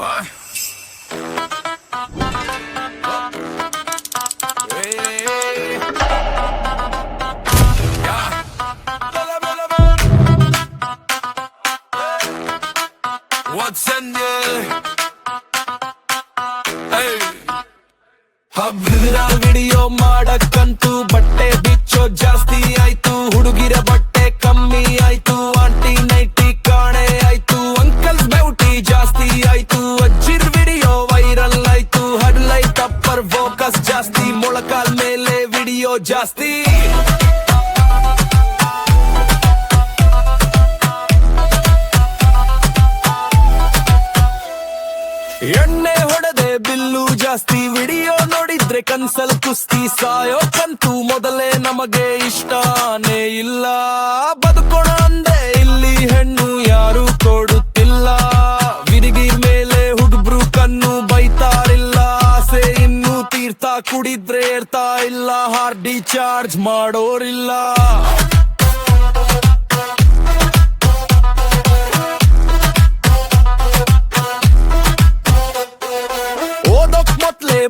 What's in there? Hey. ಹಬ್ಬಿರ video ಮಾಡಕ್ಕಂತೂ ಬಟ್ಟೆ ಬಿಚ್ಚೋ ಜಾಸ್ತಿ ಆಯ್ತು. ಹುಡುಗಿರ ಬಟ್ಟೆ ಕಮ್ಮಿ ಆಯ್ತು. ಆಂಟಿ ನೈಟಿ ಕಾಣೆ ಆಯ್ತು. ಅಂಕಲ್ಸ್ ಬ್ಯೂಟಿ ಜಾಸ್ತಿ ಆಯ್ತು. ಅಜ್ಜಿರ್ ವಿಡಿಯೋ ವೈರಲ್ ಆಯ್ತು. ಹೆಡ್ಲೈಟ್ ಅಪ್ಪರ್ ಫೋಕಸ್ ಜಾಸ್ತಿ. ಮೊಳಕಾಲ್ ಮೇಲೆ ವಿಡಿಯೋ ಜಾಸ್ತಿ. ಎಣ್ಣೆ ಹೊಡೆದೆ ಬಿಲ್ಲು ಜಾಸ್ತಿ. ವಿಡಿಯೋ ನೋಡಿದ್ರೆ ಕನ್ಸಲ್ ಕುಸ್ತಿ. ಸಾಯೋಕಂತೂ ಮೊದಲೇ ನಮಗೆ ಇಷ್ಟನೇ ಇಲ್ಲ. ಬದುಕೋಣ ಅಂದೆ ಇಲ್ಲಿ ಹೆಣ್ಣು ಯಾರು ಕೊಡುತ್ತಿಲ್ಲ. ವಿರಿಗಿರ್ ಮೇಲೆ ಹುಡುಬ್ರು ಕಣ್ಣು ಬೈತಾರಿಲ್ಲ. ಆಸೆ ಇನ್ನು ತೀರ್ಥ ಕುಡಿದ್ರೆ ಇರ್ತಾ ಇಲ್ಲ. ಹಾರ್ಡಿ ಚಾರ್ಜ್ ಮಾಡೋರಿಲ್ಲ.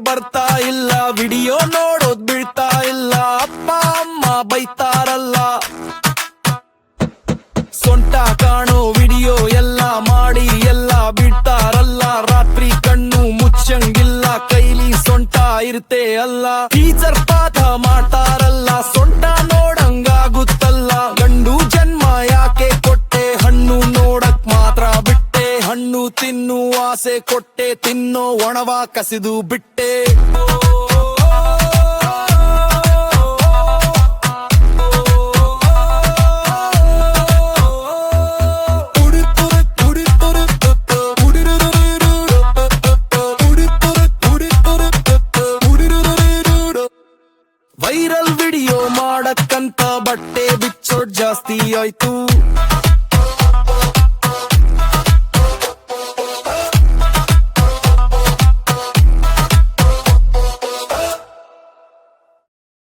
ಬರ್ತಾ ಇಲ್ಲ. ವಿಡಿಯೋ ನೋಡೋದ್ ಬೀಳ್ತಾ ಇಲ್ಲ. ಅಪ್ಪ ಅಮ್ಮ ಬೈತಾರಲ್ಲ. ಸೊಂಟ ಕಾಣೋ ವಿಡಿಯೋ ಎಲ್ಲ ಮಾಡಿ ಎಲ್ಲ ಬಿಡ್ತಾರಲ್ಲ. ರಾತ್ರಿ ಕಣ್ಣು ಮುಚ್ಚಂಗಿಲ್ಲ. ಕೈಲಿ ಸೊಂಟ ಇರ್ತೆ ಅಲ್ಲ. ಟೀಚರ್ ಪಾಠ ಮಾಡ್ತಾರಲ್ಲ. ಸೊಂಟ ನೋಡಂಗಾಗುತ್ತಲ್ಲ. ಗಂಡು ಜನ್ಮ ಯಾಕೆ ಕೊಟ್ಟೆ. ಹಣ್ಣು ನೋಡಕ್ ಮಾತ್ರ ಬಿಟ್ಟೆ. ಹಣ್ಣು ತಿನ್ನು ಆಸೆ ಕೊಟ್ಟೆ. ತಿನ್ನೋ ಒಣವ ಕಸಿದು ಬಿಟ್ಟೆ. ವೈರಲ್ ವಿಡಿಯೋ ಮಾಡಕ್ಕಂತ ಬಟ್ಟೆ ಬಿಚ್ಚೋಡ್ ಜಾಸ್ತಿ ಆಯ್ತು.